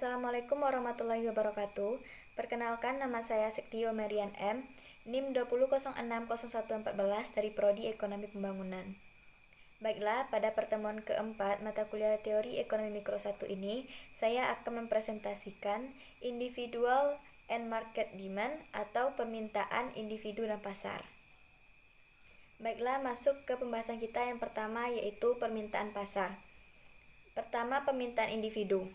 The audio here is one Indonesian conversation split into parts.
Assalamualaikum warahmatullahi wabarakatuh. Perkenalkan, nama saya Sektio Marian M, NIM 20060114 dari Prodi Ekonomi Pembangunan. Baiklah, pada pertemuan keempat mata kuliah Teori Ekonomi Mikro 1 ini, saya akan mempresentasikan Individual and Market Demand atau permintaan individu dan pasar. Baiklah, masuk ke pembahasan kita yang pertama, yaitu permintaan pasar. Pertama, permintaan individu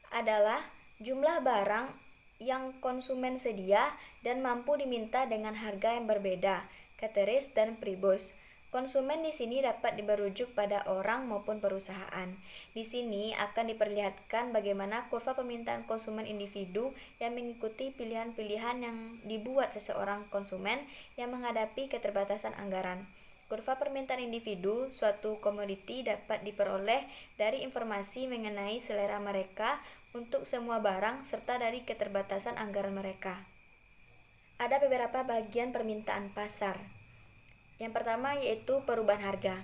adalah jumlah barang yang konsumen sedia dan mampu diminta dengan harga yang berbeda, keteris dan pribus. Konsumen di sini dapat diberujuk pada orang maupun perusahaan. Di sini akan diperlihatkan bagaimana kurva permintaan konsumen individu yang mengikuti pilihan-pilihan yang dibuat seseorang konsumen yang menghadapi keterbatasan anggaran. Kurva permintaan individu suatu komoditi dapat diperoleh dari informasi mengenai selera mereka untuk semua barang serta dari keterbatasan anggaran mereka. Ada beberapa bagian permintaan pasar. Yang pertama yaitu perubahan harga.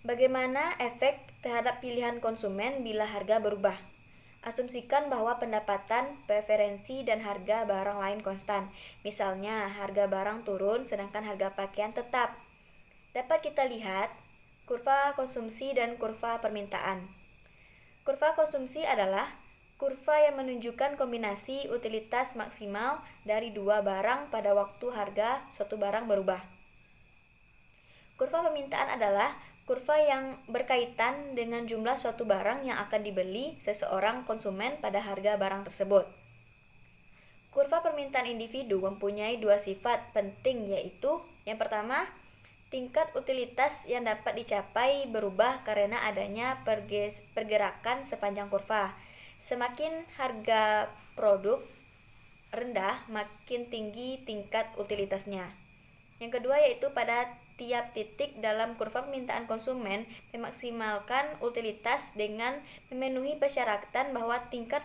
Bagaimana efek terhadap pilihan konsumen bila harga berubah? Asumsikan bahwa pendapatan, preferensi, dan harga barang lain konstan. Misalnya, harga barang turun sedangkan harga pakaian tetap. Dapat kita lihat kurva konsumsi dan kurva permintaan. Kurva konsumsi adalah kurva yang menunjukkan kombinasi utilitas maksimal dari dua barang pada waktu harga suatu barang berubah. Kurva permintaan adalah kurva yang berkaitan dengan jumlah suatu barang yang akan dibeli seseorang konsumen pada harga barang tersebut. Kurva permintaan individu mempunyai dua sifat penting, yaitu yang pertama, tingkat utilitas yang dapat dicapai berubah karena adanya pergerakan sepanjang kurva. Semakin harga produk rendah, makin tinggi tingkat utilitasnya. Yang kedua yaitu pada tiap titik dalam kurva permintaan konsumen memaksimalkan utilitas dengan memenuhi persyaratan bahwa tingkat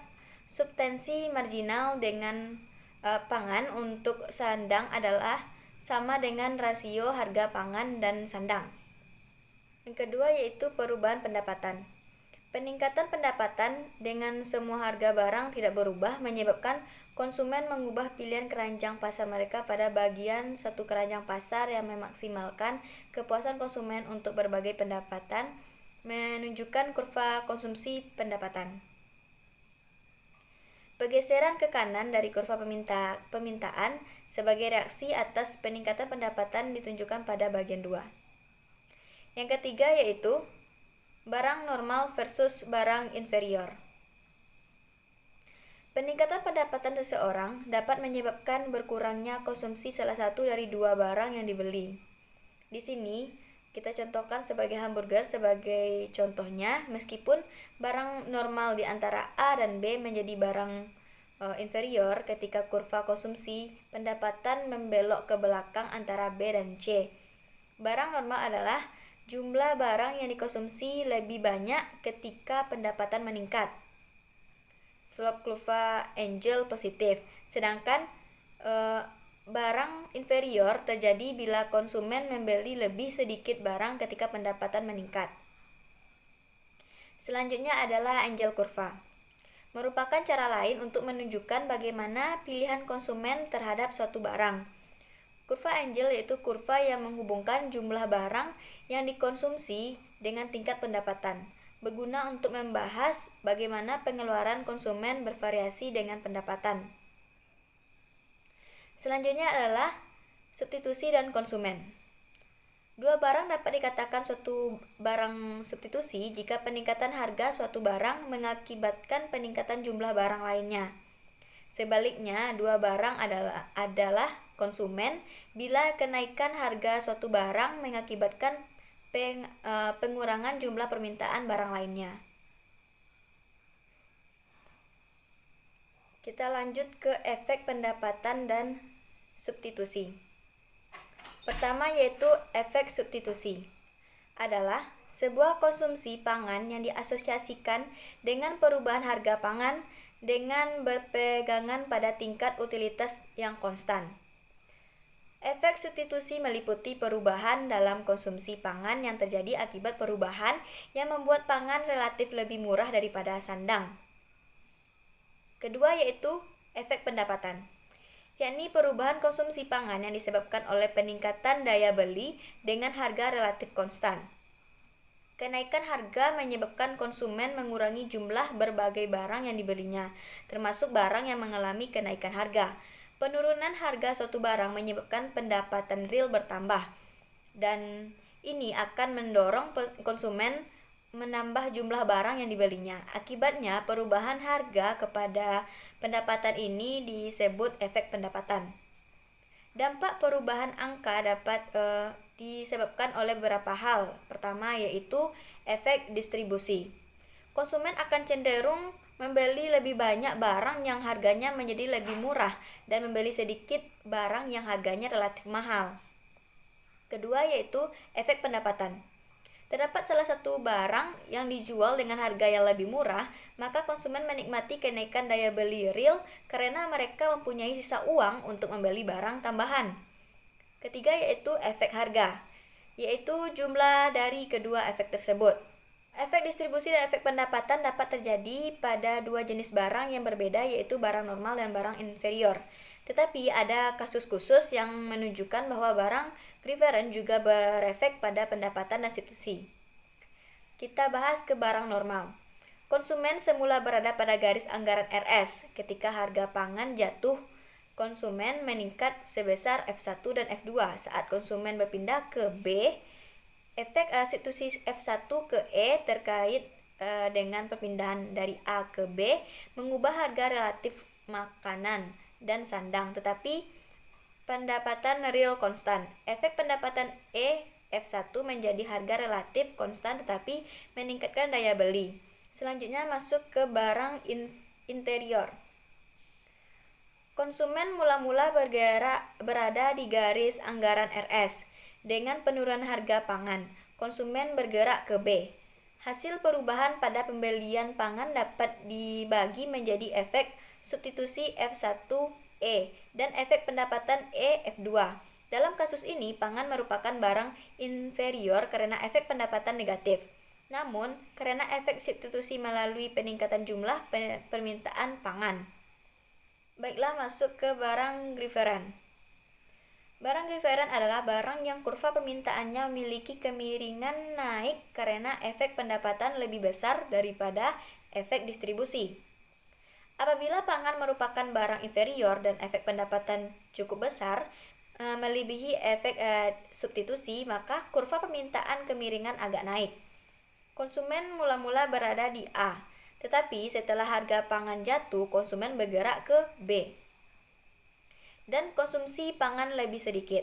substansi marginal dengan pangan untuk sandang adalah sama dengan rasio harga pangan dan sandang. Yang kedua yaitu perubahan pendapatan. Peningkatan pendapatan dengan semua harga barang tidak berubah menyebabkan konsumen mengubah pilihan keranjang pasar mereka pada bagian satu keranjang pasar yang memaksimalkan kepuasan konsumen untuk berbagai pendapatan, menunjukkan kurva konsumsi pendapatan. Pergeseran ke kanan dari kurva permintaan sebagai reaksi atas peningkatan pendapatan ditunjukkan pada bagian 2. Yang ketiga yaitu barang normal versus barang inferior. Peningkatan pendapatan seseorang dapat menyebabkan berkurangnya konsumsi salah satu dari dua barang yang dibeli. Di sini kita contohkan sebagai hamburger sebagai contohnya, meskipun barang normal di antara A dan B menjadi barang inferior ketika kurva konsumsi pendapatan membelok ke belakang antara B dan C. Barang normal adalah jumlah barang yang dikonsumsi lebih banyak ketika pendapatan meningkat. Slope kurva Engel positif. Sedangkan barang inferior terjadi bila konsumen membeli lebih sedikit barang ketika pendapatan meningkat. Selanjutnya adalah Engel kurva. Merupakan cara lain untuk menunjukkan bagaimana pilihan konsumen terhadap suatu barang. Kurva Engel yaitu kurva yang menghubungkan jumlah barang yang dikonsumsi dengan tingkat pendapatan, berguna untuk membahas bagaimana pengeluaran konsumen bervariasi dengan pendapatan. Selanjutnya adalah substitusi dan konsumen. Dua barang dapat dikatakan suatu barang substitusi jika peningkatan harga suatu barang mengakibatkan peningkatan jumlah barang lainnya. Sebaliknya, dua barang adalah konsumen bila kenaikan harga suatu barang mengakibatkan pengurangan jumlah permintaan barang lainnya. Kita lanjut ke efek pendapatan dan substitusi. Pertama yaitu efek substitusi adalah sebuah konsumsi pangan yang diasosiasikan dengan perubahan harga pangan dengan berpegangan pada tingkat utilitas yang konstan. Efek substitusi meliputi perubahan dalam konsumsi pangan yang terjadi akibat perubahan yang membuat pangan relatif lebih murah daripada sandang. Kedua yaitu efek pendapatan, yakni perubahan konsumsi pangan yang disebabkan oleh peningkatan daya beli dengan harga relatif konstan. Kenaikan harga menyebabkan konsumen mengurangi jumlah berbagai barang yang dibelinya, termasuk barang yang mengalami kenaikan harga. Penurunan harga suatu barang menyebabkan pendapatan real bertambah, dan ini akan mendorong konsumen menambah jumlah barang yang dibelinya. Akibatnya, perubahan harga kepada pendapatan ini disebut efek pendapatan. Dampak perubahan angka dapat disebabkan oleh beberapa hal. Pertama yaitu efek distribusi. Konsumen akan cenderung membeli lebih banyak barang yang harganya menjadi lebih murah dan membeli sedikit barang yang harganya relatif mahal. Kedua yaitu efek pendapatan. Terdapat salah satu barang yang dijual dengan harga yang lebih murah, maka konsumen menikmati kenaikan daya beli real karena mereka mempunyai sisa uang untuk membeli barang tambahan. Ketiga yaitu efek harga, yaitu jumlah dari kedua efek tersebut. Efek distribusi dan efek pendapatan dapat terjadi pada dua jenis barang yang berbeda, yaitu barang normal dan barang inferior. Tetapi ada kasus khusus yang menunjukkan bahwa barang preference juga berefek pada pendapatan dan substitusi. Kita bahas ke barang normal. Konsumen semula berada pada garis anggaran RS. Ketika harga pangan jatuh, konsumen meningkat sebesar F1 dan F2. Saat konsumen berpindah ke B, efek substitusi F1 ke E terkait dengan perpindahan dari A ke B mengubah harga relatif makanan dan sandang, tetapi pendapatan real konstan. Efek pendapatan E F1 menjadi harga relatif konstan tetapi meningkatkan daya beli. Selanjutnya masuk ke barang interior. Konsumen mula-mula berada di garis anggaran RS. Dengan penurunan harga pangan, konsumen bergerak ke B. Hasil perubahan pada pembelian pangan dapat dibagi menjadi efek substitusi F1E dan efek pendapatan E F2. Dalam kasus ini, pangan merupakan barang inferior karena efek pendapatan negatif. Namun, karena efek substitusi melalui peningkatan jumlah permintaan pangan. Baiklah, masuk ke barang giveran. Barang giveran adalah barang yang kurva permintaannya memiliki kemiringan naik karena efek pendapatan lebih besar daripada efek distribusi. Apabila pangan merupakan barang inferior dan efek pendapatan cukup besar, melebihi efek substitusi, maka kurva permintaan kemiringan agak naik. Konsumen mula-mula berada di A, tetapi setelah harga pangan jatuh, konsumen bergerak ke B. Dan konsumsi pangan lebih sedikit,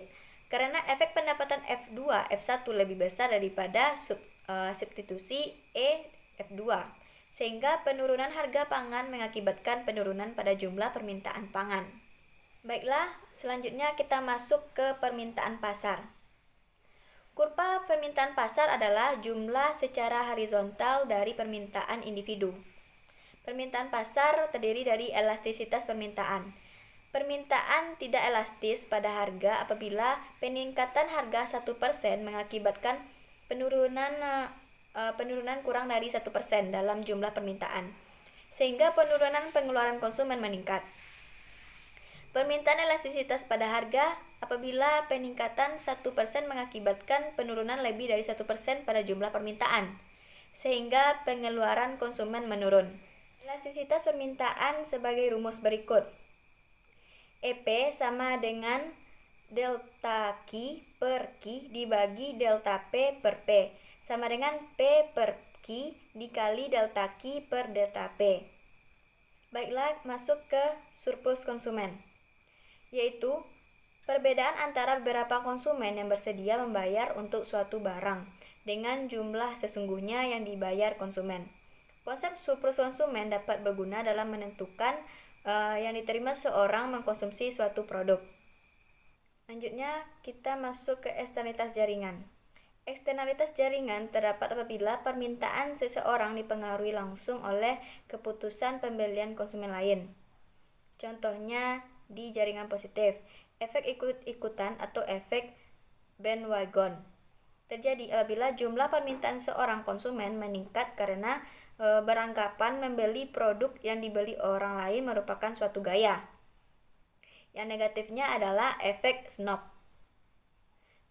karena efek pendapatan F2, F1 lebih besar daripada substitusi E, F2. Sehingga penurunan harga pangan mengakibatkan penurunan pada jumlah permintaan pangan. Baiklah, selanjutnya kita masuk ke permintaan pasar. Kurva permintaan pasar adalah jumlah secara horizontal dari permintaan individu. Permintaan pasar terdiri dari elastisitas permintaan. Permintaan tidak elastis pada harga apabila peningkatan harga 1% mengakibatkan penurunan kurang dari 1% dalam jumlah permintaan, sehingga penurunan pengeluaran konsumen meningkat. Permintaan elastisitas pada harga apabila peningkatan 1% mengakibatkan penurunan lebih dari 1% pada jumlah permintaan, sehingga pengeluaran konsumen menurun. Elastisitas permintaan sebagai rumus berikut. EP sama dengan delta Q per Q dibagi delta P per P, sama dengan P per Q dikali delta Q per delta P. Baiklah, masuk ke surplus konsumen, yaitu perbedaan antara beberapa konsumen yang bersedia membayar untuk suatu barang dengan jumlah sesungguhnya yang dibayar konsumen. Konsep surplus konsumen dapat berguna dalam menentukan yang diterima seorang mengkonsumsi suatu produk. Selanjutnya kita masuk ke eksternalitas jaringan. Eksternalitas jaringan terdapat apabila permintaan seseorang dipengaruhi langsung oleh keputusan pembelian konsumen lain. Contohnya di jaringan positif, efek ikut-ikutan atau efek bandwagon. terjadi apabila jumlah permintaan seorang konsumen meningkat karena beranggapan membeli produk yang dibeli orang lain merupakan suatu gaya. Yang negatifnya adalah efek snob.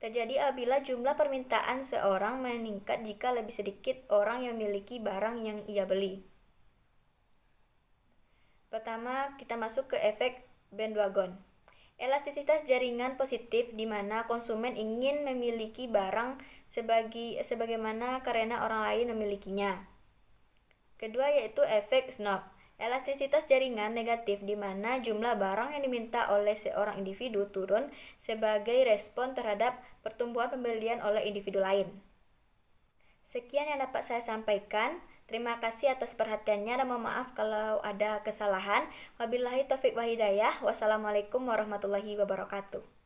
Terjadi apabila jumlah permintaan seorang meningkat jika lebih sedikit orang yang memiliki barang yang ia beli. Pertama, kita masuk ke efek bandwagon. Elastisitas jaringan positif di mana konsumen ingin memiliki barang sebagaimana karena orang lain memilikinya. Kedua yaitu efek snob. Elastisitas jaringan negatif di mana jumlah barang yang diminta oleh seorang individu turun sebagai respon terhadap pertumbuhan pembelian oleh individu lain. Sekian yang dapat saya sampaikan. Terima kasih atas perhatiannya dan mohon maaf kalau ada kesalahan. Wabillahi taufiq wal hidayah. Wassalamualaikum warahmatullahi wabarakatuh.